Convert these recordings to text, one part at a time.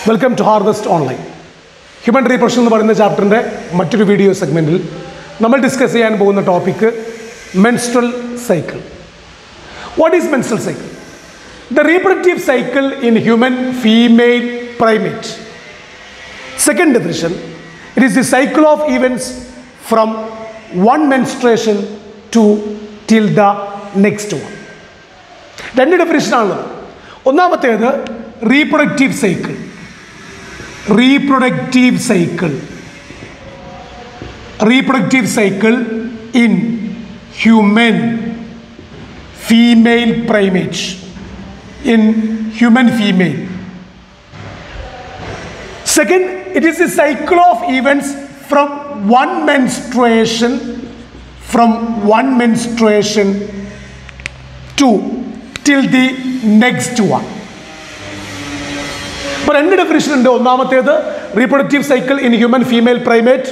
Welcome to Harvest Online. Human reproduction എന്ന് പറയുന്ന ചാപ്റ്ററിന്റെ മറ്റൊരു വീഡിയോ സെഗ്മെന്റിൽ നമ്മൾ ഡിസ്കസ് ചെയ്യാൻ പോകുന്ന topic menstrual cycle. What is menstrual cycle? The reproductive cycle in human female primate. Second definition, it is the cycle of events from one menstruation to till the next one. രണ്ട് definition ആണുള്ളത്. ഒന്നാമത്തേത് reproductive cycle. Reproductive cycle in human female primates. In human female. Second, it is a cycle of events from one menstruation to till the next one. But any definition in the ഒന്നാമത്തേത് reproductive cycle in human female primate.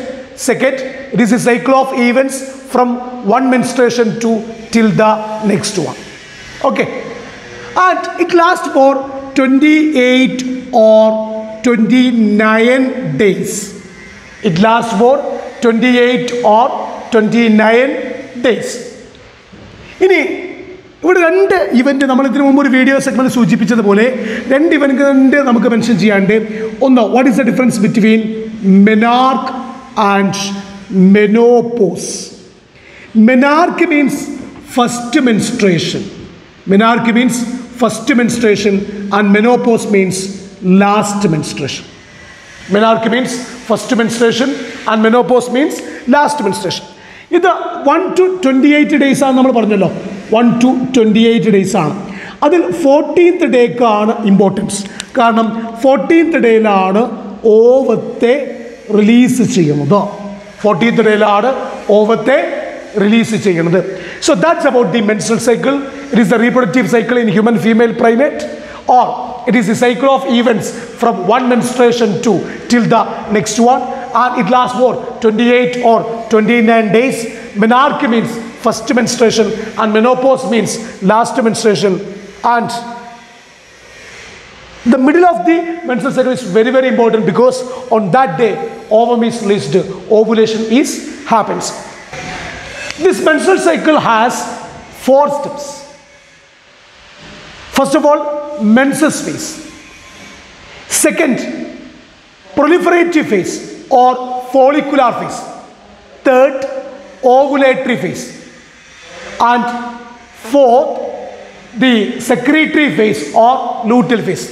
Second, it is a cycle of events from one menstruation to till the next one. Okay, and it lasts for 28 or 29 days. It lasts for 28 or 29 days. ഇനി ഇവിടെ രണ്ട് event നമ്മൾ ഇതിനു മുമ്പ് ഒരു video segment സൂചിപ്പിച്ചതുപോലെ രണ്ട് event നമുക്ക് മെൻഷൻ ചെയ്യാണ്ട്. ഒന്ന്, what is the difference between menarche and menopause. Menarche means first menstruation. And menopause means last menstruation. Menarche means first menstruation and menopause means last menstruation. ഇത് 1 to 28 days ആണ് നമ്മൾ പറഞ്ഞല്ലോ. 1 to 28 days ആണ്. അതിൽ 14th ഡേക്കാണ് importance. കാരണം 14th ഡേയിലാണ് ഓവത്തെ release ചെയ്യുന്നത്. 14th ഡേയിലാണ് ഓവത്തെ release ചെയ്യുന്നത്. So that's about the menstrual cycle. It is the reproductive cycle in human female primate, or it is the cycle of events from one menstruation to till the next one, and it lasts for 28 or 29 days. Menarche means first menstruation and menopause means last menstruation, and the middle of the menstrual cycle is very, very important because on that day ovum is released, ovulation happens. This menstrual cycle has 4 steps. First of all, menses phase. Second, proliferative phase or follicular phase. Third, ovulatory phase. And fourth, the secretory phase or luteal phase.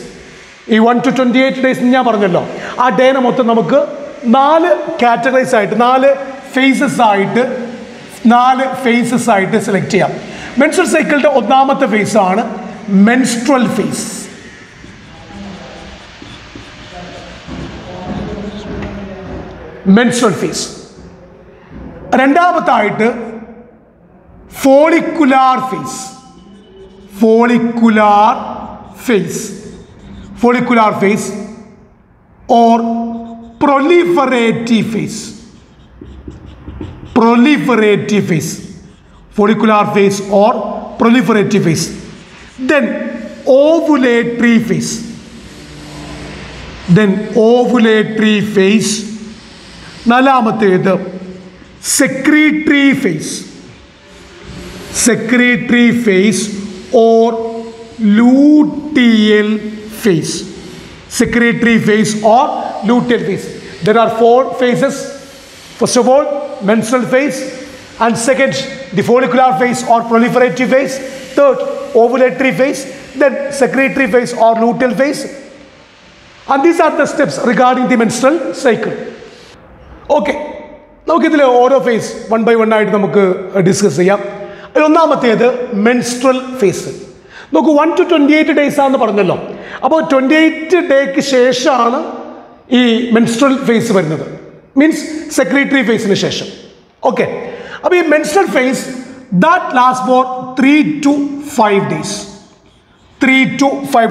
ഈ 1 to 28 days ഞാൻ പറഞ്ഞല്ലോ. ആ ഡേനെ മൊത്തം നമുക്ക് 4 categories ആയിട്ട് 4 faces ആയിട്ട് select ചെയ്യാം. Menstrual സൈക്കിളിന്റെ ഒന്നാമത്തെ ഫേസ് ആണ് മെൻസ്ട്രൽ ഫേസ്. രണ്ടാമത്തായിട്ട് follicular phase or proliferative phase. Follicular phase or proliferative phase. Then ovulatory phase. നാലാമത്തേത് secretory phase or luteal phase. There are 4 phases. First of all, menstrual phase, and second, the follicular phase or proliferative phase. Third, ovulatory phase. Then secretory phase or luteal phase. And these are the steps regarding the menstrual cycle. Okay, നമുക്കിതിൽ ഓരോ face 1 by 1 ആയിട്ട് നമുക്ക് discuss ചെയ്യാം. ഒന്നാമത്തേത് menstrual face. നോക്കൂ, 1 to 28 days ആണെന്ന് പറഞ്ഞല്ലോ. അപ്പോൾ 28 ഡേക്ക് ശേഷമാണ് ഈ മെൻസ്ട്രൽ ഫേസ് വരുന്നത്. മീൻസ് സെക്രട്ടറി ഫേസിന് ശേഷം. ഓക്കെ, അപ്പോൾ ഈ menstrual phase that last for 3 to 5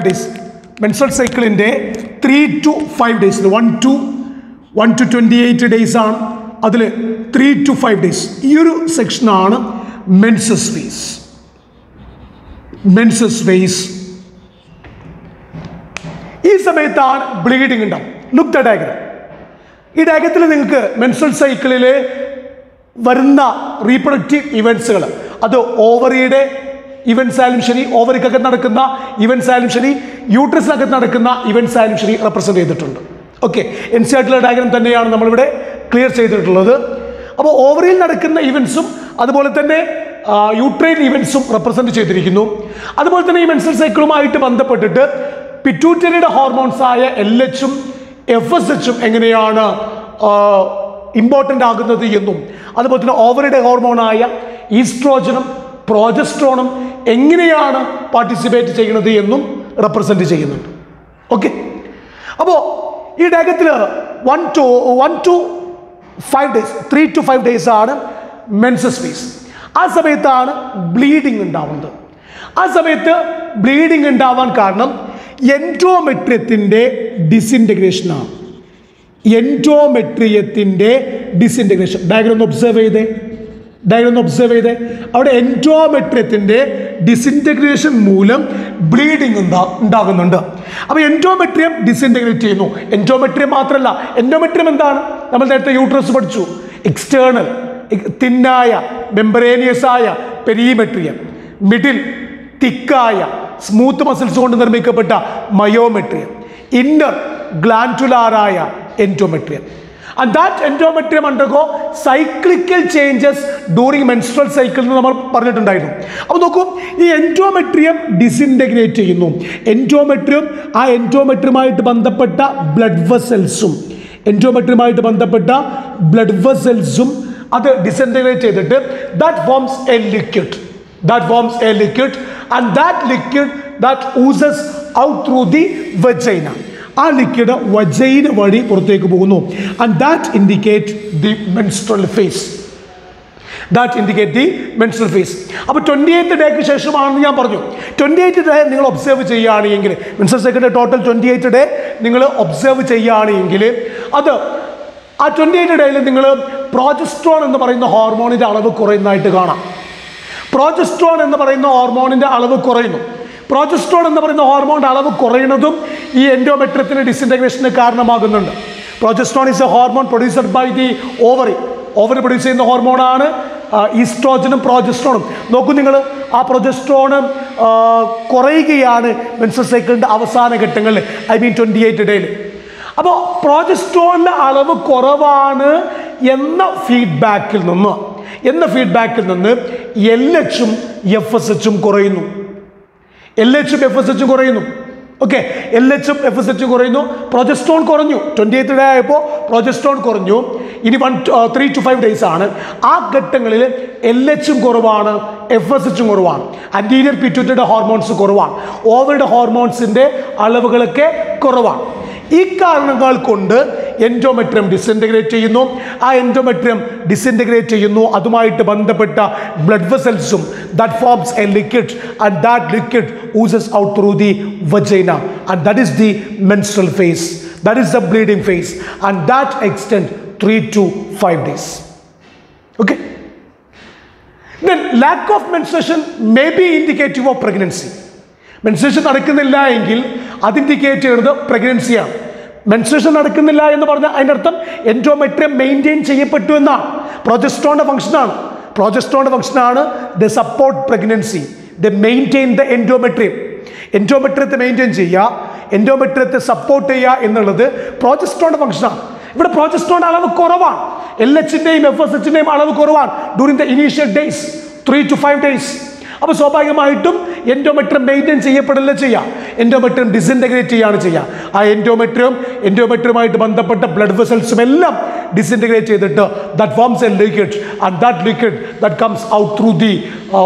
days. മെൻസ്ട്രൽ സൈക്കിളിൻ്റെ 3 to 5 days. 1 to 28 days ആണ്. അതിൽ 3 to 5 days ഈ ഒരു സെക്ഷനാണ് മെൻസസ് ഫേസ്. ഈ സമയത്താണ് ബ്ലീഡിങ് ഉണ്ടാവും. Look the diagram. ഈ ഡയഗ്രത്തിൽ നിങ്ങൾക്ക് മെൻസ്ട്രൽ സൈക്കിളിൽ വരുന്ന റീപ്രൊഡക്റ്റീവ് ഇവൻസുകൾ, അത് ഓവറിയുടെ ഇവൻസ് ആയാലും ശരി, ഓവറിക്കകത്ത് നടക്കുന്ന ഇവൻസ് ആയാലും ശരി, യൂട്രസിനകത്ത് നടക്കുന്ന ഇവൻസ് ആയാലും ശരി റെപ്രസെൻറ്റ് ചെയ്തിട്ടുണ്ട്. ഓക്കെ, NCERT ഡയഗ്രാം തന്നെയാണ് നമ്മളിവിടെ ക്ലിയർ ചെയ്തിട്ടുള്ളത്. അപ്പോൾ ഓവറിയിൽ നടക്കുന്ന ഇവൻസും അതുപോലെ തന്നെ യൂട്രൈൻ ഇവൻസും റെപ്രസെൻറ്റ് ചെയ്തിരിക്കുന്നു. അതുപോലെ തന്നെ ഈ മെൻസ്ട്രൽ സൈക്കിളുമായിട്ട് ബന്ധപ്പെട്ടിട്ട് പിറ്റ്യൂട്ടറിയുടെ ഹോർമോൺസായ LH-ഉം FSH-ഉം എങ്ങനെയാണ് ഇമ്പോർട്ടൻ്റ് ആകുന്നത് എന്നും, അതുപോലെ തന്നെ ഓവറിയുടെ ഹോർമോണായ ഈസ്ട്രോജനും പ്രോജസ്ട്രോണും എങ്ങനെയാണ് പാർട്ടിസിപ്പേറ്റ് ചെയ്യുന്നത് എന്നും റെപ്രസെൻറ്റ് ചെയ്യുന്നുണ്ട്. ഓക്കെ, അപ്പോൾ ഈ ഡയഗ്രത്തിൽ 1 to 5 days, 3 to 5 days ആണ് മെൻസസ് ഫേസ്. ആ സമയത്താണ് ബ്ലീഡിങ് ഉണ്ടാവുന്നത്. ആ സമയത്ത് ബ്ലീഡിങ് ഉണ്ടാവാൻ കാരണം എൻഡോമെട്രിയത്തിൻ്റെ ഡിസിൻറ്റഗ്രേഷനാണ്. എൻഡോമെട്രിയത്തിൻ്റെ ഡിസിൻറ്റഗ്രേഷൻ. ഡയഗ്രം ഒന്ന് ഒബ്സർവ് ചെയ്തേ. അവിടെ എൻഡോമെട്രിയത്തിൻ്റെ ഡിസിൻറ്റഗ്രേഷൻ മൂലം ബ്ലീഡിങ് ഉണ്ടാകുന്നുണ്ട്. അപ്പോൾ എൻഡോമെട്രിയം ഡിസിൻറ്റഗ്രേറ്റ് ചെയ്യുന്നു. എൻഡോമെട്രിയം മാത്രമല്ല, എൻഡോമെട്രിയം എന്താണ്? നമ്മൾ നേരത്തെ യൂട്രസ് പഠിച്ചു. എക്സ്റ്റേണൽ തിന്നായ മെംബ്രേനിയസ് ആയ പെരിമെട്രിയം, മിഡിൽ തിക്കായ സ്മൂത്ത് മസിൽസ് കൊണ്ട് നിർമ്മിക്കപ്പെട്ട മയോമെട്രിയം, ഇന്നർ ഗ്ലാൻഡുലാറായ endometrium. And that endometrium undergo cyclical changes during menstrual cycle എന്ന് നമ്മൾ പറഞ്ഞിട്ടുണ്ടായിരുന്നു. അപ്പോൾ നോക്കൂ, ഈ എൻഡോമെട്രിയം ഡിസിൻറ്റഗ്രേറ്റ് ചെയ്യുന്നു. എൻഡോമെട്രിയമായിട്ട് ബന്ധപ്പെട്ട ബ്ലഡ് വെസൽസും അത് ഡിസിൻറ്റഗ്രേറ്റ് ചെയ്തിട്ട് that forms a liquid and that liquid that oozes out through the vagina. ആ ലിക്വിഡ് വജൈന വഴി പുറത്തേക്ക് പോകുന്നു. And that indicate the menstrual phase. അപ്പോൾ 28th ഡേക്ക് ശേഷമാണെന്ന് ഞാൻ പറഞ്ഞു. 28th ഡേ നിങ്ങൾ ഒബ്സർവ് ചെയ്യുകയാണെങ്കിൽ, മെൻസ്ട്രൽ സൈക്കിളിൻ്റെ ടോട്ടൽ 28th ഡേ നിങ്ങൾ ഒബ്സർവ് ചെയ്യുകയാണെങ്കിൽ, അത് ആ 28th ഡേയിൽ നിങ്ങൾ പ്രോജസ്ട്രോൺ എന്ന് പറയുന്ന ഹോർമോണിൻ്റെ അളവ് കുറയുന്നതായിട്ട് കാണാം. പ്രോജസ്ട്രോൺ എന്ന് പറയുന്ന ഹോർമോണിൻ്റെ അളവ് കുറയുന്നു. പ്രോജസ്ട്രോൺ എന്ന് പറയുന്ന ഹോർമോണിൻ്റെ അളവ് കുറയുന്നതും ഈ എൻഡോമെട്രിയത്തിൻ്റെ ഡിസിൻറ്റഗ്രേഷന് കാരണമാകുന്നുണ്ട്. Progesterone is a hormone produced by the ovary produce ചെയ്യുന്ന ഹോർമോണാണ് ഈസ്ട്രോജനും പ്രോജസ്ട്രോണും. നോക്കൂ നിങ്ങൾ, ആ പ്രൊജസ്ട്രോൺ കുറയുകയാണ് മെൻസ്ട്രൽ സൈക്കിളിൻ്റെ അവസാന ഘട്ടങ്ങളിൽ, 28th ഡേയിൽ. അപ്പോൾ പ്രോജസ്ട്രോണിൻ്റെ അളവ് കുറവാണ് എന്ന ഫീഡ്ബാക്കിൽ നിന്ന് LH-ഉം FSH-ഉം കുറയുന്നു. ഓക്കെ, LH-ഉം FSH-ഉം കുറയുന്നു. പ്രൊജസ്ട്രോൺ കുറഞ്ഞു. 28th ഡേ ആയപ്പോൾ പ്രൊജസ്ട്രോൺ കുറഞ്ഞു. ഇനി 3 to 5 days ആണ്. ആ ഘട്ടങ്ങളിൽ LH-ഉം കുറവാണ്, FSH-ഉം കുറവാണ്. അന്റീരിയർ പിറ്റ്യൂട്ടറിയുടെ ഹോർമോൺസ് കുറവാണ്. ഓവറിയുടെ ഹോർമോൺസിൻ്റെ അളവുകളൊക്കെ കുറവാണ്. ഈ കാരണങ്ങൾ കൊണ്ട് എൻഡോമെട്രിയം ഡിസിൻറ്റഗ്രേറ്റ് ചെയ്യുന്നു. ആ എൻഡോമെട്രിയം ഡിസിൻറ്റഗ്രേറ്റ് ചെയ്യുന്നു, അതുമായിട്ട് ബന്ധപ്പെട്ട blood വെസൽസും that forms a liquid and that liquid oozes out through the vagina and that is the menstrual phase, that is the bleeding phase, and that extends 3 to 5 days. Okay, then lack of menstruation may be indicative of pregnancy. Menstruation നടക്കുന്നില്ല എങ്കിൽ അത് indicate ചെയ്യുന്നത് പ്രഗ്നൻസിയാണ്. Menstruation നടക്കുന്നില്ല എന്ന് പറഞ്ഞാൽ അതിൻ്റെ അർത്ഥം endometrium maintain ചെയ്യപ്പെട്ടു എന്നാണ്. പ്രൊജസ്ട്രോണിൻ്റെ ഫംഗ്ഷനാണ് the support pregnancy, the maintain the എൻഡോമെട്രിയത്തെ മെയിൻറ്റെയിൻ ചെയ്യുക, എൻഡോമെട്രിയത്തെ സപ്പോർട്ട് ചെയ്യുക എന്നുള്ളത് പ്രോജസ്ട്രോണിൻ്റെ ഫംഗ്ഷനാണ്. ഇവിടെ പ്രോജസ്ട്രോൺ അളവ് കുറവാണ്, LH-ൻ്റെയും FSH-ൻ്റെയും അളവ് കുറവാണ് during the initial days, 3 to 5 days. അപ്പോൾ സ്വാഭാവികമായിട്ടും എൻഡോമെട്രിയം മെയിൻറ്റെയിൻ ചെയ്യപ്പെടില്ല ചെയ്യുക, എൻഡോമെട്രിയം ഡിസിൻറ്റഗ്രേറ്റ് ചെയ്യുകയാണ് ചെയ്യുക. ആ എൻഡോമെട്രിയമായിട്ട് ബന്ധപ്പെട്ട ബ്ലഡ് വെസൽസും എല്ലാം ഡിസിൻറ്റഗ്രേറ്റ് ചെയ്തിട്ട് that forms a liquid and that liquid that comes out through the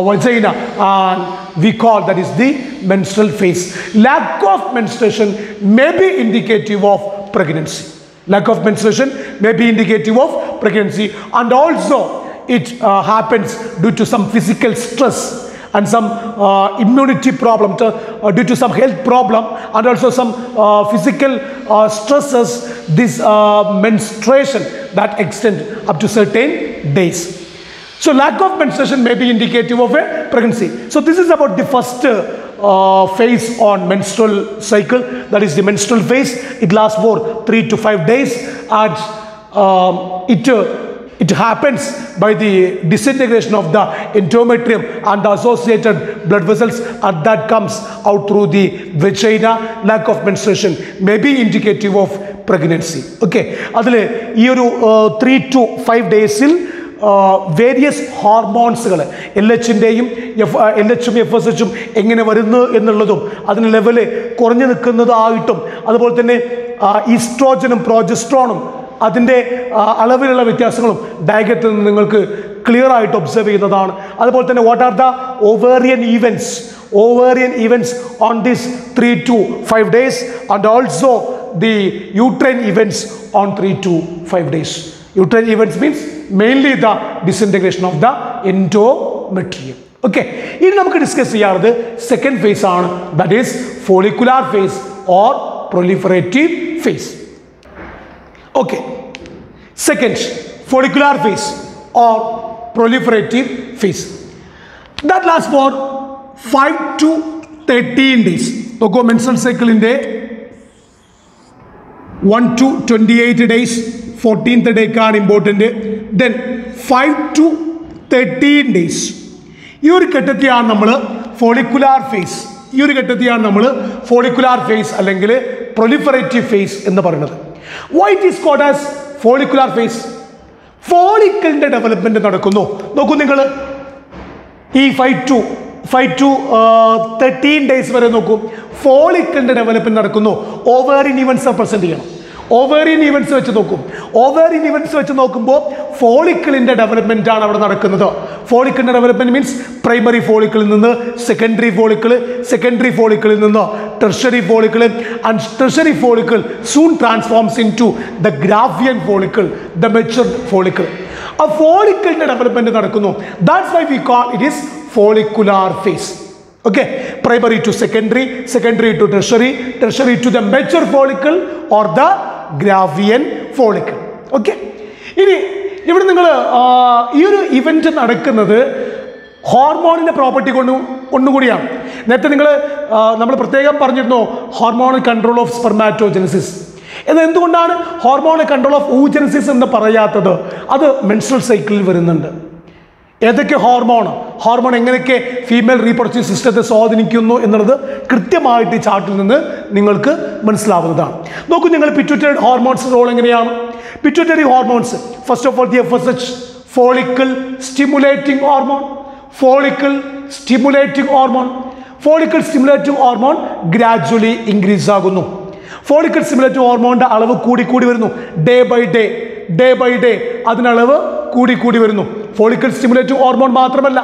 vagina and we call that is the menstrual phase. Lack of menstruation may be indicative of pregnancy. And also it happens due to some physical stress and some immunity problem, due to some health problem and also some physical stresses, this menstruation that extend up to certain days. So lack of menstruation may be indicative of a pregnancy. So this is about the first phase on menstrual cycle, that is the menstrual phase. It lasts for 3 to 5 days, and it happens by the disintegration of the endometrium and the associated blood vessels, and that comes out through the vagina. Lack of menstruation may be indicative of pregnancy. Okay, അതിൽ ഈ ഒരു 3 to 5 ഡേയ്സിൽ various ഹോർമോൺസുകൾ LHൻ്റെയും LHും FSHും എങ്ങനെ വരുന്നു എന്നുള്ളതും അതിന് level കുറഞ്ഞു നിൽക്കുന്നതായിട്ടും അതുപോലെ തന്നെ ഈസ്ട്രോജനും പ്രോജസ്ട്രോണും അതിൻ്റെ അളവിലുള്ള വ്യത്യാസങ്ങളും ഡയഗ്രത്തിൽ നിന്ന് നിങ്ങൾക്ക് ക്ലിയർ ആയിട്ട് ഒബ്സർവ് ചെയ്യുന്നതാണ്. അതുപോലെ തന്നെ what are the ovarian events on this 3 to 5 days and also the uterine events on 3 to 5 days. Uterine events means mainly the disintegration of the endometrium. Okay, ഇനി നമുക്ക് ഡിസ്കസ് ചെയ്യാറുള്ളത് സെക്കൻഡ് ഫേസ് ആണ്, that is follicular phase or proliferative phase. Okay, second, follicular phase or proliferative phase. That lasts for 5 to 13 days. Okay, menstrual cycle in day 1 to 28 days, 14th day is important. Then 5 to 13 days. ഈ ഒരു ഘട്ടത്തെയാണ് നമ്മൾ follicular phase, follicular phase അല്ലെങ്കിൽ proliferative phase എന്ന് പറയുന്നത്. Why it is called as follicular phase? ഫോളിക്കിളിന്റെ development നടക്കുന്നു. നോക്കൂ നിങ്ങൾ ഈ 5 to 13 ഡേയ്സ് വരെ നോക്കൂ, ഫോളിക്കിളിന്റെ ഡെവലപ്മെന്റ് നടക്കുന്നു. ഓവേറിയൻ ഇവൻസ് പ്രസന്റ് ചെയ്യണം. ഓവേറിയൻ ഇവൻസ് വെച്ച് നോക്കുമ്പോൾ ഫോളിക്കിളിന്റെ ഡെവലപ്മെന്റ് ആണ് അവിടെ നടക്കുന്നത്. ഫോളിക്കിളിന്റെ ഡെവലപ്മെന്റ് മീൻസ് പ്രൈമറി ഫോളിക്കിളിൽ നിന്ന് സെക്കൻഡറി ഫോളിക്കിളിൽ നിന്ന് tertiary follicle, and tertiary follicle soon transforms into the Graafian follicle, the mature follicle. ആ ഫോളിക്കിളിന്റെ ഡെവലപ്മെന്റ് നടക്കുന്നു. That's why we call it is follicular phase. Okay, primary to secondary to tertiary to the mature follicle or the Gravian follicle. Okay, ഇനി ഇവിടെ നിങ്ങൾ ഈ ഒരു event നടക്കുന്നത് ഹോർമോണിന്റെ property ഒന്നുകൂടിയാണ്. നേരത്തെ നമ്മൾ പ്രത്യേകം പറഞ്ഞിരുന്നു ഹോർമോണൽ കൺട്രോൾ ഓഫ് സ്പെർമാറ്റോജനസിസ്. എന്നാൽ എന്തുകൊണ്ടാണ് ഹോർമോണൽ കൺട്രോൾ ഓഫ് oogenesis എന്ന് പറയാത്തത്? അത് മെൻസ്ട്രൽ സൈക്കിളിൽ വരുന്നുണ്ട്. ഏതൊക്കെ ഹോർമോൺ എങ്ങനെയൊക്കെ ഫീമെയിൽ റീപ്രൊഡക്റ്റീവ് സിസ്റ്റത്തെ സ്വാധീനിക്കുന്നു എന്നുള്ളത് കൃത്യമായിട്ട് ഈ ചാർട്ടിൽ നിന്ന് നിങ്ങൾക്ക് മനസ്സിലാവുന്നതാണ്. നോക്കൂ നിങ്ങൾ, പിറ്റ്യൂട്ടറി ഹോർമോൺസ് റോൾ എങ്ങനെയാണ്? Pituitary hormones, first of all the FSH, follicle stimulating hormone gradually increase ആകുന്നു. ഫോളിക്കിൾ സ്റ്റിമുലേറ്റിംഗ് ഹോർമോണിന്റെ അളവ് കൂടി വരുന്നു. ഡേ ബൈ ഡേ അതിനളവ് കൂടി വരുന്നു. ഫോളിക്കിൾ സ്റ്റിമുലേറ്റിംഗ് ഹോർമോൺ മാത്രമല്ല,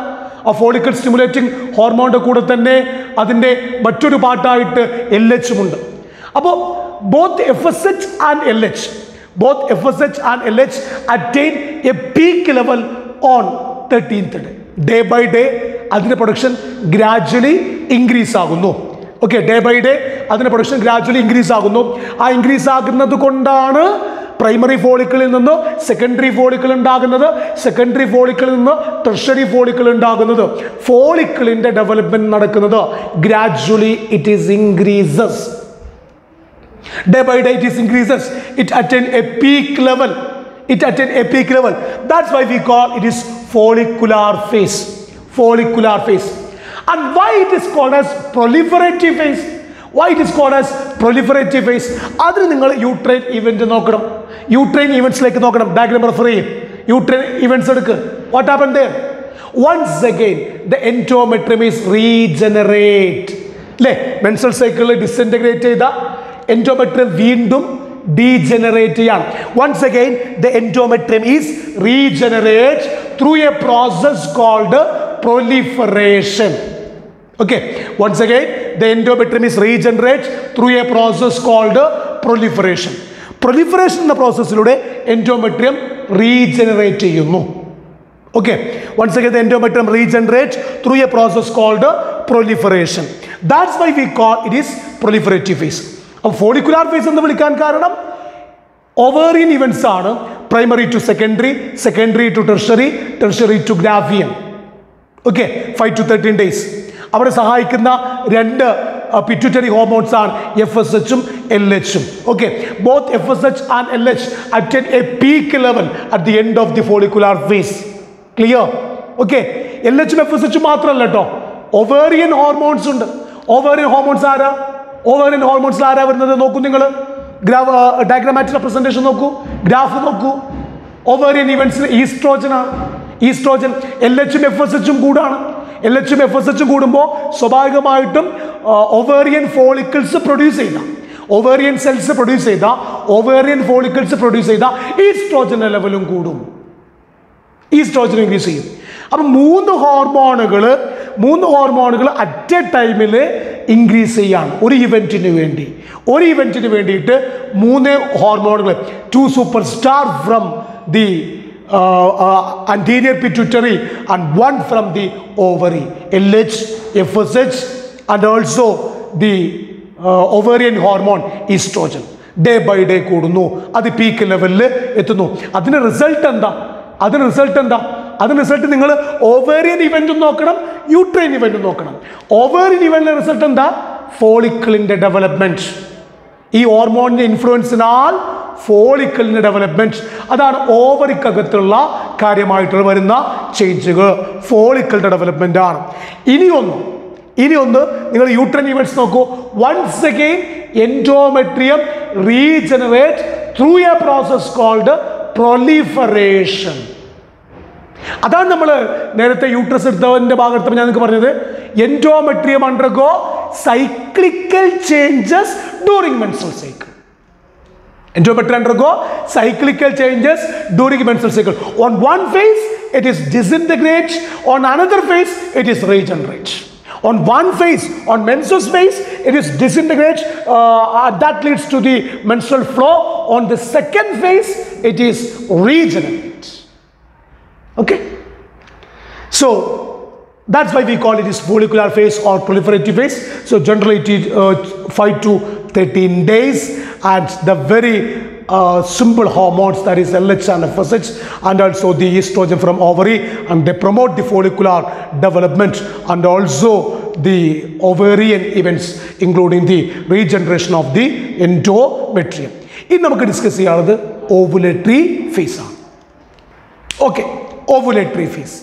ആ ഫോളിക്കിൾ സ്റ്റിമുലേറ്റിംഗ് ഹോർമോണിന്റെ കൂടെ തന്നെ അതിൻ്റെ മറ്റൊരു പാർട്ടായിട്ട് LH ഉണ്ട്. അപ്പോൾ both FSH and LH attain a peak level on 13th day. Day by day അതിൻ്റെ പ്രൊഡക്ഷൻ ഗ്രാജുവലി ഇൻക്രീസ് ആകുന്നു. ഓക്കെ, ഡേ ബൈ ഡേ അതിൻ്റെ പ്രൊഡക്ഷൻ ഗ്രാജുവലി ഇൻക്രീസ് ആകുന്നു. ആ ഇൻക്രീസ് ആകുന്നത് കൊണ്ടാണ് പ്രൈമറി ഫോളിക്കിളിൽ നിന്ന് സെക്കൻഡറി ഫോളിക്കിൾ ഉണ്ടാകുന്നത്, സെക്കൻഡറി ഫോളിക്കിളിൽ നിന്ന് ടെർഷറി ഫോളിക്കിൾ ഉണ്ടാകുന്നത്. ഫോളിക്കിളിന്റെ ഡെവലപ്മെന്റ് നടക്കുന്നത് gradually it is increases. Day by day it is increases. It attain a peak level. That's why we call it is follicular phase. And why it is called as proliferative phase? അതിന് നിങ്ങൾ uterine event നോക്കണം. Uterine ഇവന്റ്സിലേക്ക് നോക്കണം. Diagram refer ചെയ്യും. Uterine events എടുക്ക്. What happen there? Once again the endometrium is regenerate. അല്ലേ, menstrual സൈക്കിളിൽ disintegrate ചെയ്ത endometrium വീണ്ടും degenerate ചെയ്യാം. Once again the endometrium is regenerate through a process called proliferation. Okay, once again the endometrium is regenerate through a process called proliferation. എന്ന പ്രോസസ്സിലൂടെ endometrium regenerate ചെയ്യുന്നു. Okay, once again the endometrium regenerate through a process called proliferation. That's why we call it is proliferative phase. അപ്പോൾ follicular phase എന്ന് വിളിക്കാൻ കാരണം ovarian events ആണ്. Primary to secondary to tertiary to Graafian. Okay, 5 to 13 days. അവിടെ സഹായിക്കുന്ന രണ്ട് pituitary hormones ആണ് FSH ഉം LH ഉം. Okay, both FSH and LH attain a peak level at the end of the follicular phase. Clear? Okay, LH ഉം FSH ഉം മാത്രമല്ല കേട്ടോ, ഒവേറിയൻ ഹോർമോൺസ് ഉണ്ട്. ഒവേറിയൻ ഹോർമോൺസ് ആരാ? ഒവേറിയൻ ഹോർമോൺസിൽ ആരാ വരുന്നത് നോക്കൂ നിങ്ങൾ. ഡയഗ്രാമാറ്റിക് റെപ്രസെന്റേഷൻ നോക്കൂ, ഗ്രാഫ് നോക്കൂ. ഒവേറിയൻ ഇവന്റ്സിൽ ഈസ്ട്രോജനാണ്. ഈസ്ട്രോജൻ LH ഉം FSH ഉം കൂടാണ്. LH ഉം FSH ഉം കൂടുമ്പോൾ സ്വാഭാവികമായിട്ടും ഒവേറിയൻ ഫോളിക്കിൾസ് പ്രൊഡ്യൂസ് ചെയ്ത, ഒവേറിയൻ സെൽസ് പ്രൊഡ്യൂസ് ചെയ്ത, ഒവേറിയൻ ഫോളിക്കിൾസ് പ്രൊഡ്യൂസ് ചെയ്ത ഈസ്ട്രോജന്റെ ലെവലും കൂടും. ഈസ്ട്രോജൻ ഇൻക്രീസ് ചെയ്യും. അപ്പം മൂന്ന് ഹോർമോണുകൾ അറ്റ് എ ടൈമിൽ ഇൻക്രീസ് ചെയ്യാണ് ഒരു ഇവന്റിന് വേണ്ടിയിട്ട്. മൂന്ന് ഹോർമോണുകൾ, 2 superstar from the anterior pituitary and 1 from the ovary, LH, FSH and also the ovarian hormone estrogen day by day കൂടുന്നു. അത് പീക്ക് ലെവലിൽ എത്തുന്നു. അതിന് റിസൾട്ട് എന്താ? അതിന് റിസൾട്ട് നിങ്ങൾ ഓവേറിയൻ ഇവന്റും നോക്കണം, യൂട്രൈൻ ഇവന്റും നോക്കണം. ഓവേറിയൻ ഇവന്റിന്റെ റിസൾട്ട് എന്താ? ഫോളിക്കിളിന്റെ ഡെവലപ്മെന്റ്. ഈ ഹോർമോണിന്റെ ഇൻഫ്ലുവൻസിനാൽ ഫോളിക്കിളിന്റെ ഡെവലപ്മെന്റ്, അതാണ് ഓവറിക്കകത്തുള്ള കാര്യമായിട്ട് വരുന്ന ചേഞ്ചുകൾ. ഫോളിക്കിളിന്റെ ഡെവലപ്മെന്റ് ആണ്. ഇനി ഒന്ന് നിങ്ങൾ യൂട്രൈൻ ഇവന്റ്സ് നോക്കൂ. Once again endometrium regenerate through a process called proliferation. അതാണ് നമ്മൾ നേരത്തെ യൂട്രസ് എടുത്തതിന്റെ ഭാഗത്ത് ഞാൻ നിങ്ങൾക്ക് പറഞ്ഞത്. Endometrium undergo cyclical changes during menstrual cycle. Endometrium undergo cyclical changes during menstrual cycle. On one phase it is disintegrate, on another phase it is regenerate. On one phase, on menstrual phase, it is disintegrate, that leads to the menstrual flow. On the second phase it is regenerate. Okay, so that's why we call it is follicular phase or proliferative phase. So generally it is 5 to 13 days, and the very simple hormones, that is LH and FSH, and also the estrogen from ovary, and they promote the follicular development and also the ovarian events, including the regeneration of the endometrium. In നമുക്ക് discuss ചെയ്യാനുള്ളത് ovulatory phase ആണ്. Okay, ovulatory phase.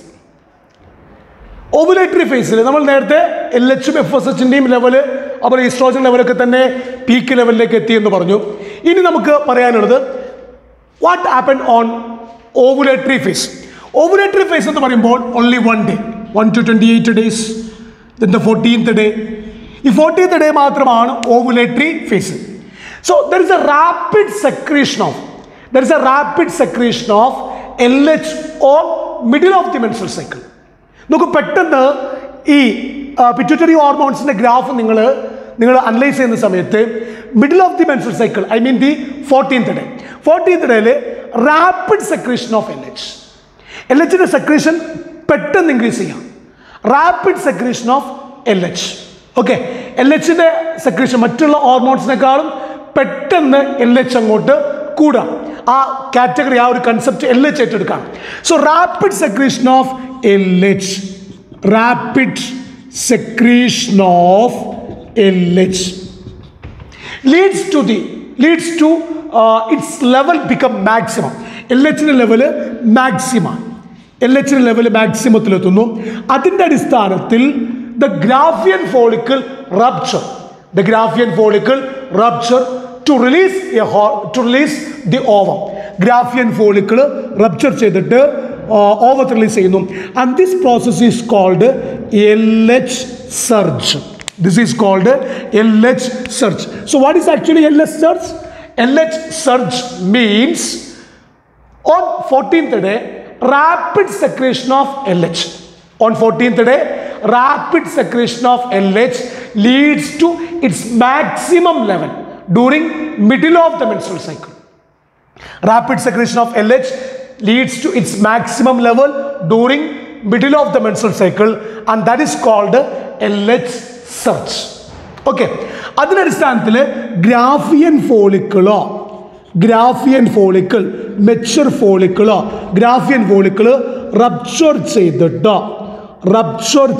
Ovulatory ഫേസിൽ നമ്മൾ നേരത്തെ LH ഉം FSHന്റെയും level, അപ്പോൾ oestrogen ലെവലൊക്കെ തന്നെ peak ലെവലിലേക്ക് എത്തി എന്ന് പറഞ്ഞു. ഇനി നമുക്ക് പറയാനുള്ളത് what happen on ovulatory phase. Ovulatory phase എന്ന് പറയുമ്പോൾ only 1 day, 1 to 28 days, then the 14th day. ഈ 14th day മാത്രമാണ് ovulatory phase. So there is a rapid secretion of LH on middle of the menstrual cycle. നമുക്ക് പെട്ടെന്ന് ഈ pituitary ഹോർമോൺസിന്റെ graph നിങ്ങൾ analyse ചെയ്യുന്ന സമയത്ത് middle of the menstrual cycle, I mean the 14th ഡേയിൽ റാപ്പിഡ് സെക്രീഷൻ ഓഫ് LHന്റെ secretion പെട്ടെന്ന് ഇൻക്രീസ് ചെയ്യാം. Rapid secretion of LH. Okay, LHന്റെ സെക്രീഷൻ മറ്റുള്ള ഹോർമോൺസിനേക്കാളും പെട്ടെന്ന് LH അങ്ങോട്ട് കൂടാം. ആ കാറ്റഗറി, ആ ഒരു കൺസെപ്റ്റ് LH ഏറ്റെടുക്കാം. So rapid secretion of LH, rapid secretion of LH leads to its level become maximum. LHന്റെ ലെവല് മാക്സിമത്തിലെത്തുന്നു. അതിൻ്റെ അടിസ്ഥാനത്തിൽ the Graafian follicle rupture to release the ovum. Graafian follicle rupture ചെയ്തിട്ട് ovum release ചെയ്യുന്നു. And this process is called LH surge. This is called LH surge. So what is actually LH surge? LH surge means on 14th day rapid secretion of LH. On 14th day rapid secretion of LH leads to its maximum level during middle of the menstrual cycle. Rapid secretion of LH leads to its maximum level during middle of the menstrual cycle, and that is called LH surge. Okay, അതിന്റെ അടിസ്ഥാനത്തിൽ Graafian follicle mature ഫോളിക്കിളോ rupture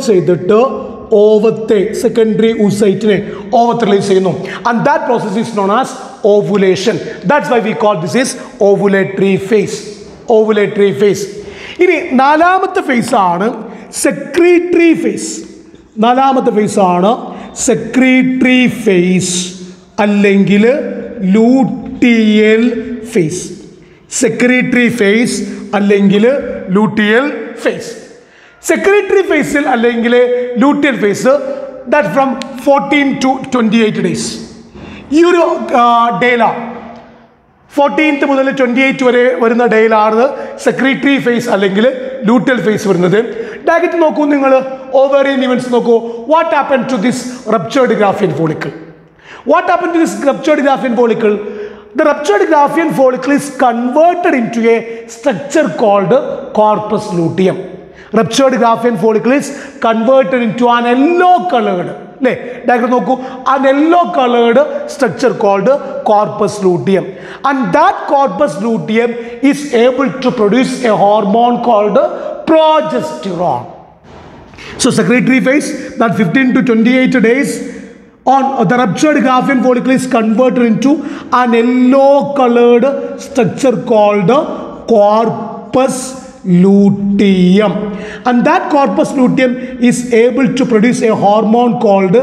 ചെയ്തിട്ട് ഓവത്തെ secondary oocyte ഓവത്ത് release ചെയ്യുന്നു. And that process is known as ovulation. That's why we call this is ovulatory phase. Ovulatory phase. ഇനി നാലാമത്തെ phase ആണ് സെക്രീറ്ററി ഫേസ്. നാലാമത്തെ ഫേസ് ആണ് സെക്രീറ്ററി ഫേസ് അല്ലെങ്കിൽ ലൂട്ടിയൽ ഫേസ്. സെക്രീറ്ററി ഫേസ് അല്ലെങ്കിൽ ലൂട്ടിയൽ ഫേസ്. സെക്രീറ്ററി ഫേസിൽ അല്ലെങ്കിൽ luteal phase that from 14 to 28 days. ഈ ഒരു ഡേയിലാണ് 14th മുതൽ 28 വരെ വരുന്ന ഡേയിലാണ് സെക്രീറ്ററി ഫേസ് അല്ലെങ്കിൽ ലൂട്ടിയൽ ഫേസ് വരുന്നത്. ഡയറക്റ്റ് നോക്കൂ നിങ്ങൾ, ഓവേറിയൻ ഇവൻസ് നോക്കൂ. What happen to this ruptured Graafian follicle? What happen to this ruptured Graafian follicle? The ruptured Graafian follicle is converted into a structure called corpus luteum. Ruptured Graafian follicle is converted into an yellow colored, diagram നോക്കൂ, an yellow colored structure called corpus luteum. And that corpus luteum is able to produce a hormone called progesterone. So secretory phase, that 15 to 28 days on the ruptured Graafian follicle is converted into an yellow colored structure called corpus luteum, and that corpus luteum is able to produce a hormone called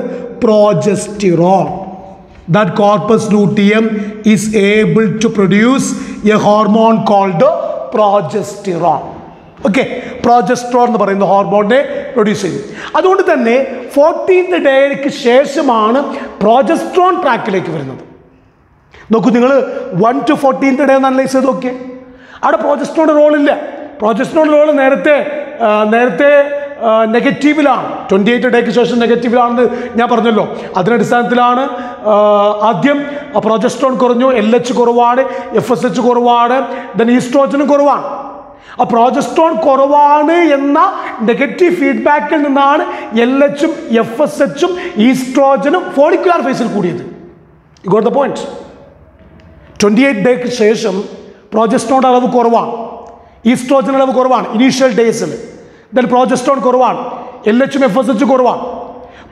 progesterone. That corpus luteum is able to produce a hormone called progesterone. Okay, progesterone എന്ന് പറയുന്ന ഹോർമോണിനെ produce ചെയ്യും. അതുകൊണ്ട് തന്നെ 14th ഡേയ്ക്ക് ശേഷമാണ് progesterone ട്രാക്കിലേക്ക് വരുന്നത്. നോക്കൂ, നിങ്ങൾ 1 to 14th ഡേ ഒന്ന് അനലൈസ് ചെയ്ത് നോക്കിയേ. അവിടെ പ്രോജസ്ട്രോണിൻ്റെ റോളില്ല. പ്രോജസ്ട്രോണിൻ്റെ റോൾ നേരത്തെ നെഗറ്റീവിലാണ്. 28 ഡേയ്ക്ക് ശേഷം നെഗറ്റീവിലാണെന്ന് ഞാൻ പറഞ്ഞല്ലോ. അതിൻ്റെ അടിസ്ഥാനത്തിലാണ് ആദ്യം പ്രോജസ്ട്രോൺ കുറഞ്ഞു, LH കുറവാണ്, FSH കുറവാണ്, ദെൻ ഈസ്ട്രോജനും കുറവാണ്. ആ പ്രോജസ്ട്രോൺ കുറവാണ് എന്ന നെഗറ്റീവ് ഫീഡ്ബാക്കിൽ നിന്നാണ് LH ഉം FSH ഉം ഈസ്ട്രോജനും ഫോളിക്കുലാർ ഫേസിൽ കൂടിയത്. You got the point. 28 ഡേയ്ക്ക് ശേഷം പ്രോജസ്ട്രോണിൻ്റെ അളവ് കുറവാണ്, ഈസ്ട്രോജൻ അളവ് കുറവാണ് ഇനീഷ്യൽ ഡേയ്സിൽ. ദെൻ പ്രോജസ്ട്രോൺ കുറവാണ്, LH ഉം FSH കുറവാണ്.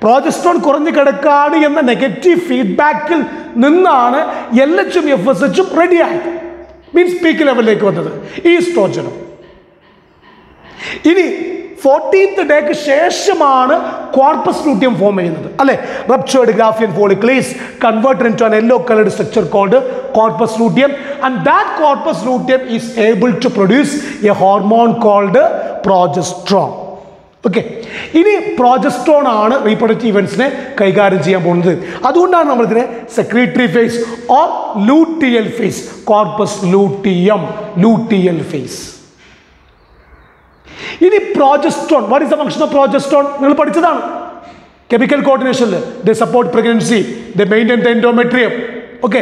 പ്രോജസ്ട്രോൺ കുറഞ്ഞു കിടക്കാണ് എന്ന നെഗറ്റീവ് ഫീഡ്ബാക്കിൽ നിന്നാണ് LH ഉം FSH ഉം റെഡിയായത്. മീൻസ് പീക്ക് ലെവലിലേക്ക് വന്നത് ഈസ്ട്രോജനും. ഇനി 14th ഡേയ്ക്ക് ശേഷമാണ് കോർപ്പസ് ലൂട്ടിയം ഫോം ചെയ്യുന്നത്, അല്ലെ? Ruptured Graafian follicle is converted into an yellow coloured structure called corpus luteum, and that corpus luteum is able to produce a hormone called progesterone. Okay, ഇനി progesterone ആണ് reproductive ഇവൻസിനെ കൈകാര്യം ചെയ്യാൻ പോകുന്നത്. അതുകൊണ്ടാണ് നമ്മളിതിനെ secretory phase or luteal phase, corpus luteum, luteal phase. ഇനി progesterone, what is the function of progesterone? നിങ്ങൾ പഠിച്ചതാണ് കെമിക്കൽ കോർഡിനേഷനിൽ. They support pregnancy, they maintain the endometrium. Okay,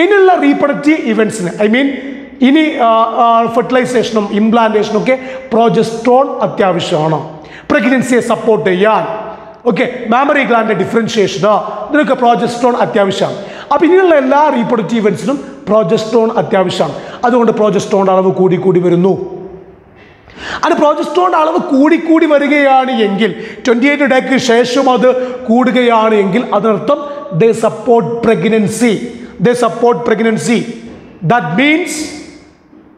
ഇനിയുള്ള റീപ്രൊഡക്റ്റീവ് ഇവൻസിന്, ഐ മീൻ ഇനി ഫെർട്ടിലൈസേഷനും ഇംപ്ലാന്റേഷനും ഒക്കെ പ്രോജസ്ട്രോൺ അത്യാവശ്യമാണ് പ്രഗ്നൻസിയെ സപ്പോർട്ട് ചെയ്യാൻ. ഓക്കെ, മാമറി ഗ്ലാൻഡിന്റെ ഡിഫറൻഷിയേഷന് ഇതിനൊക്കെ പ്രോജസ്ട്രോൺ അത്യാവശ്യമാണ്. അപ്പം ഇനിയുള്ള എല്ലാ റീപ്രൊഡക്റ്റീവ് ഇവൻസിനും പ്രോജസ്ട്രോൺ അത്യാവശ്യമാണ്. അതുകൊണ്ട് പ്രോജസ്ട്രോണിൻ്റെ അളവ് കൂടി വരുന്നു. അത് പ്രോജസ്ട്രോണിൻ്റെ അളവ് കൂടി വരികയാണ് എങ്കിൽ, 28 ഡേയ്ക്ക് ശേഷം അത് കൂടുകയാണ് എങ്കിൽ, അതിനർത്ഥം they support pregnancy. They support pregnancy. That means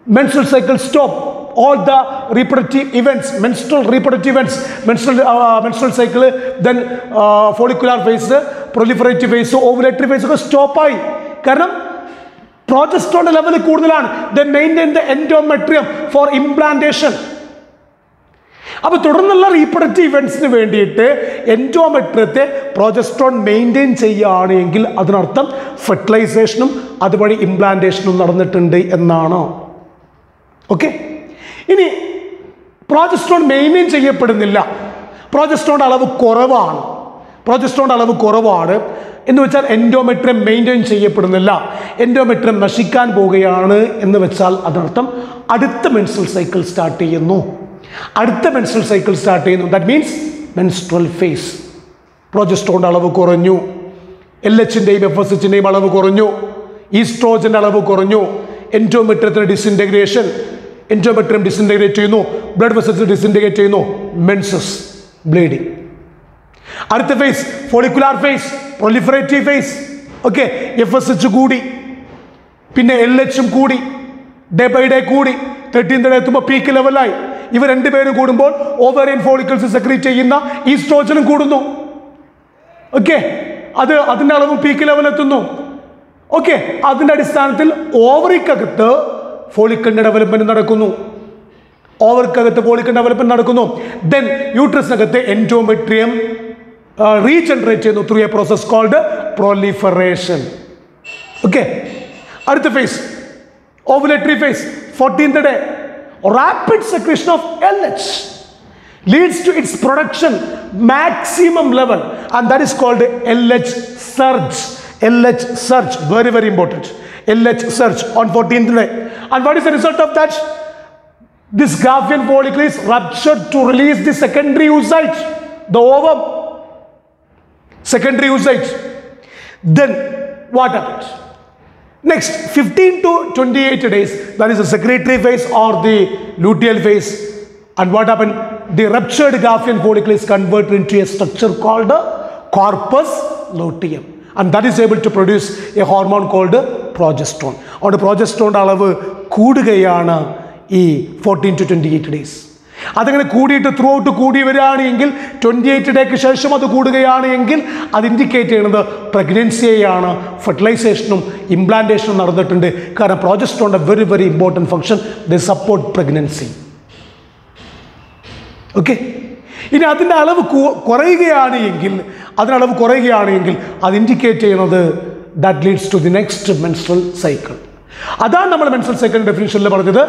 menstrual cycle stop. All the reproductive events, menstrual reproductive events, menstrual cycle, then follicular phase, proliferative phase, ovulatory phase ഒക്കെ സ്റ്റോപ്പായി. കാരണം പ്രോജസ്ട്രോണിന്റെ ലെവൽ കൂടുതലാണ്. They maintain the endometrium for implantation. അപ്പോൾ തുടർന്നുള്ള reproductive ഇവൻസിന് വേണ്ടിയിട്ട് എൻഡോമെട്രിയത്തെ progesterone maintain ചെയ്യുകയാണെങ്കിൽ അതിനർത്ഥം ഫെർട്ടിലൈസേഷനും അതുവഴി ഇംപ്ലാന്റേഷനും നടന്നിട്ടുണ്ട് എന്നാണ്. ഓക്കെ, ഇനി പ്രോജസ്ട്രോൺ മെയിൻറ്റെയിൻ ചെയ്യപ്പെടുന്നില്ല, പ്രോജസ്ട്രോണിൻ്റെ അളവ് കുറവാണ്. പ്രോജസ്ട്രോണിൻ്റെ അളവ് കുറവാണ് എന്ന് വെച്ചാൽ എൻഡോമെട്രിയം മെയിൻറ്റെയിൻ ചെയ്യപ്പെടുന്നില്ല, എൻഡോമെട്രിയം നശിക്കാൻ പോവുകയാണ് എന്ന് വെച്ചാൽ അതിനർത്ഥം അടുത്ത മെൻസ്ട്രൽ സൈക്കിൾ സ്റ്റാർട്ട് ചെയ്യുന്നു. അടുത്ത മെൻസ്ട്രൽ സൈക്കിൾ സ്റ്റാർട്ട് ചെയ്യുന്നു. That means menstrual phase. പ്രോജസ്ട്രോണിൻ്റെ അളവ് കുറഞ്ഞു, LHൻ്റെയും FSHൻ്റെയും അളവ് കുറഞ്ഞു, ഈസ്ട്രോജൻ്റെ അളവ് കുറഞ്ഞു, എൻഡോമെട്രിയത്തിന് ഡിസിൻറ്റഗ്രേഷൻ, എൻഡോമെട്രിയം ഡിസിൻറ്റഗ്രേറ്റ് ചെയ്യുന്നു, ബ്ലഡ് വെസൽസ് ഡിസിൻറ്റഗ്രേറ്റ് ചെയ്യുന്നു, മെൻസസ്, ബ്ലീഡിങ്. അടുത്ത phase follicular phase, proliferative phase. Okay, FSH കൂടി, പിന്നെ LH കൂടി, ഡേ ബൈ ഡേ കൂടി, 13th ഡേ എത്തുമ്പോൾ പീക്ക് ലെവലായി. ഇവർ രണ്ടുപേരും കൂടുമ്പോൾ ഓവറിയൻ ഫോളിക്കിൾസ് സെക്രീറ്റ് ചെയ്യുന്ന ഈസ്ട്രോജനും കൂടുന്നു. ഓക്കെ, അതിൻ്റെ അളവ് പീക്ക് ലെവലെത്തുന്നു. ഓക്കെ, അതിൻ്റെ അടിസ്ഥാനത്തിൽ ഓവറിക്കകത്ത് ഫോളിക്കിളിൻ്റെ ഡെവലപ്മെന്റ് നടക്കുന്നു. ദെൻ യൂട്രസിനകത്ത് എൻഡോമെട്രിയം റീജനറേറ്റ് ചെയ്യുന്നു through a process called proliferation. Okay, അടുത്ത phase ovulatory phase, 14th day. Rapid secretion of LH leads to its production maximum level, and that is called LH surge. LH surge, very very important. LH surge on 14th day. And what is the result of that? This Graafian follicle is ruptured to release the secondary oocyte, the ovum, secondary oocyte. Then what happens? Next 15 to 28 days, that is the secretory phase or the luteal phase. And what happened? The ruptured Graafian follicle is converted into a structure called the corpus luteum, and that is able to produce a hormone called progesterone. On the progesterone അളവ് കൂടുകയാണ് ഈ 14 to 28 days. അതങ്ങനെ കൂടിയിട്ട് through out കൂടി വരികയാണെങ്കിൽ 28 ഡേക്ക് ശേഷം അത് കൂടുകയാണ് എങ്കിൽ അത് ഇൻഡിക്കേറ്റ് ചെയ്യുന്നത് പ്രഗ്നൻസിയെയാണ്. ഫെർട്ടിലൈസേഷനും ഇംപ്ലാന്റേഷനും നടന്നിട്ടുണ്ട്. കാരണം പ്രോജസ്ട്രോണിന്റെ very very important function the support pregnancy. Okay, ഇനി അതിൻ്റെ അളവ് കുറയുകയാണ് എങ്കിൽ അത് ഇൻഡിക്കേറ്റ് ചെയ്യുന്നത് that leads to the next menstrual cycle. അതാണ് നമ്മൾ മെൻസ്ട്രൽ സൈക്കിൾ ഡെഫിനിഷനിൽ പറഞ്ഞത്.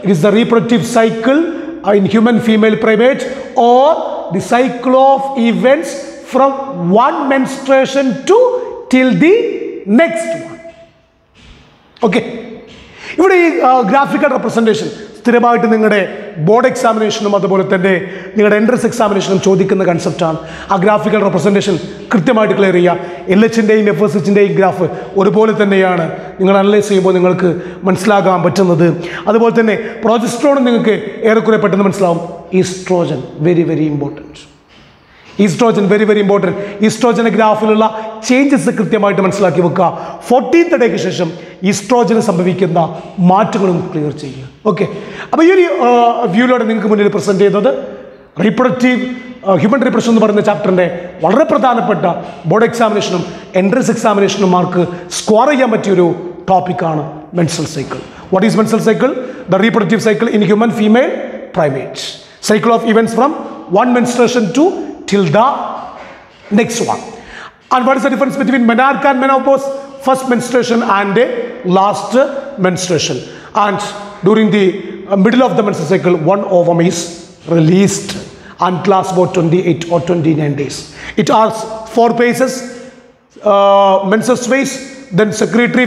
It is the reproductive cycle in human female primate, or the cycle of events from one menstruation to till the next one. Okay, ഇവിടെ ഈ graphical representation സ്ഥിരമായിട്ട് നിങ്ങളുടെ board എക്സാമിനേഷനും അതുപോലെ തന്നെ നിങ്ങളുടെ എൻട്രൻസ് എക്സാമിനേഷനും ചോദിക്കുന്ന കൺസെപ്റ്റാണ്. ആ ഗ്രാഫിക്കൽ റെപ്രസെൻറ്റേഷൻ കൃത്യമായിട്ട് ക്ലിയർ ചെയ്യുക. LHൻ്റെയും FSHൻ്റെയും ഗ്രാഫ് ഒരുപോലെ തന്നെയാണ് നിങ്ങൾ അനലൈസ് ചെയ്യുമ്പോൾ നിങ്ങൾക്ക് മനസ്സിലാകാൻ പറ്റുന്നത്. അതുപോലെ തന്നെ പ്രോജസ്ട്രോൺ നിങ്ങൾക്ക് ഏറെക്കുറെ പെട്ടെന്ന് മനസ്സിലാവും. Oestrogen very very important. Very very important. ഈസ്ട്രോജൻ്റെ ഗ്രാഫിലുള്ള ചേഞ്ചസ് കൃത്യമായിട്ട് മനസ്സിലാക്കി വെക്കുക. 14th ഡേക്ക് ശേഷം ഈസ്ട്രോജന് സംഭവിക്കുന്ന മാറ്റങ്ങളും ക്ലിയർ ചെയ്യുക. ഓക്കെ, അപ്പോൾ ഈ ഒരു വ്യൂയിലൂടെ നിങ്ങൾക്ക് മുന്നിൽ പ്രസൻറ്റ് ചെയ്യുന്നത് റീപ്രൊഡക്റ്റീവ് ഹ്യൂമൻ റീപ്രൊഡക്ഷൻ എന്ന് പറയുന്ന ചാപ്റ്ററിൻ്റെ വളരെ പ്രധാനപ്പെട്ട ബോർഡ് എക്സാമിനേഷനും എൻട്രൻസ് എക്സാമിനേഷനും മാർക്ക് സ്കോർ ചെയ്യാൻ പറ്റിയൊരു ടോപ്പിക്കാണ് menstrual cycle. What is menstrual cycle? The reproductive cycle in human female primate. Cycle of events from one menstruation to till the next one. And what is the difference between menarche and menopause? First menstruation and last menstruation. And during the middle of the menstrual cycle, one ovum is released and lasts about 28 or 29 days. It has 4 phases: menses phase, then secretory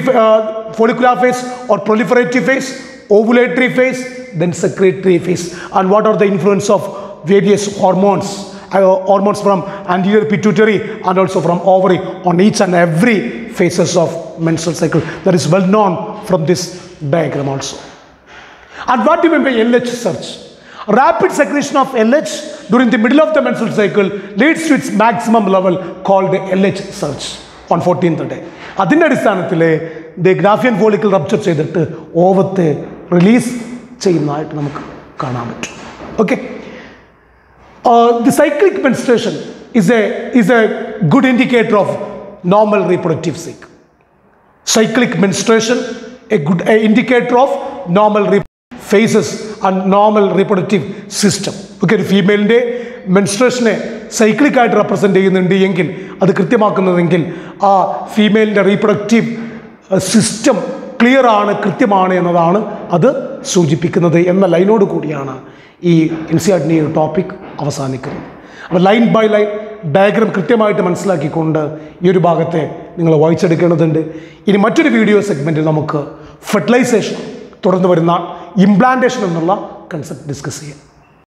follicular phase or proliferative phase, ovulatory phase, then secretory phase. And what are the influence of various hormones from anterior pituitary and also from ovary on each and every phases of menstrual cycle? That is well known from this diagram also. And what do you mean by LH surge? Rapid secretion of LH during the middle of the menstrual cycle leads to its maximum level called LH surge on 14th day. അതിൻ്റെ അടിസ്ഥാനത്തിൽ the ഗ്രാഫിയൻ follicle rupture ചെയ്തിട്ട് ഓവത്തെ release ചെയ്യുന്നതായിട്ട് നമുക്ക് കാണാൻ പറ്റും. Okay, the cyclic menstruation is a good indicator of normal reproductive cycle. Cyclic menstruation, a good indicator of normal phases and normal reproductive system. Okay, ഒരു ഫീമെയിലിൻ്റെ മെൻസ്ട്രേഷനെ cyclic ആയിട്ട് represent ചെയ്യുന്നുണ്ട് എങ്കിൽ അത് കൃത്യമാക്കുന്നതെങ്കിൽ ആ ഫീമെയിലിൻ്റെ റീപ്രൊഡക്റ്റീവ് സിസ്റ്റം ക്ലിയർ ആണ്, കൃത്യമാണ് എന്നതാണ് അത് സൂചിപ്പിക്കുന്നത് എന്ന ലൈനോട് കൂടിയാണ് ഈ NCERT ഒരു ടോപ്പിക് അവസാനിക്കുന്നത്. അപ്പോൾ ലൈൻ ബൈ ലൈൻ ഡയഗ്രാം കൃത്യമായിട്ട് മനസ്സിലാക്കിക്കൊണ്ട് ഈ ഒരു ഭാഗത്തെ നിങ്ങൾ വായിച്ചെടുക്കേണ്ടതുണ്ട്. ഇനി മറ്റൊരു വീഡിയോ സെഗ്മെൻറ്റിൽ നമുക്ക് ഫെർട്ടിലൈസേഷൻ തുടർന്ന് വരുന്ന ഇംപ്ലാന്റേഷൻ എന്നുള്ള കൺസെപ്റ്റ് ഡിസ്കസ് ചെയ്യാം.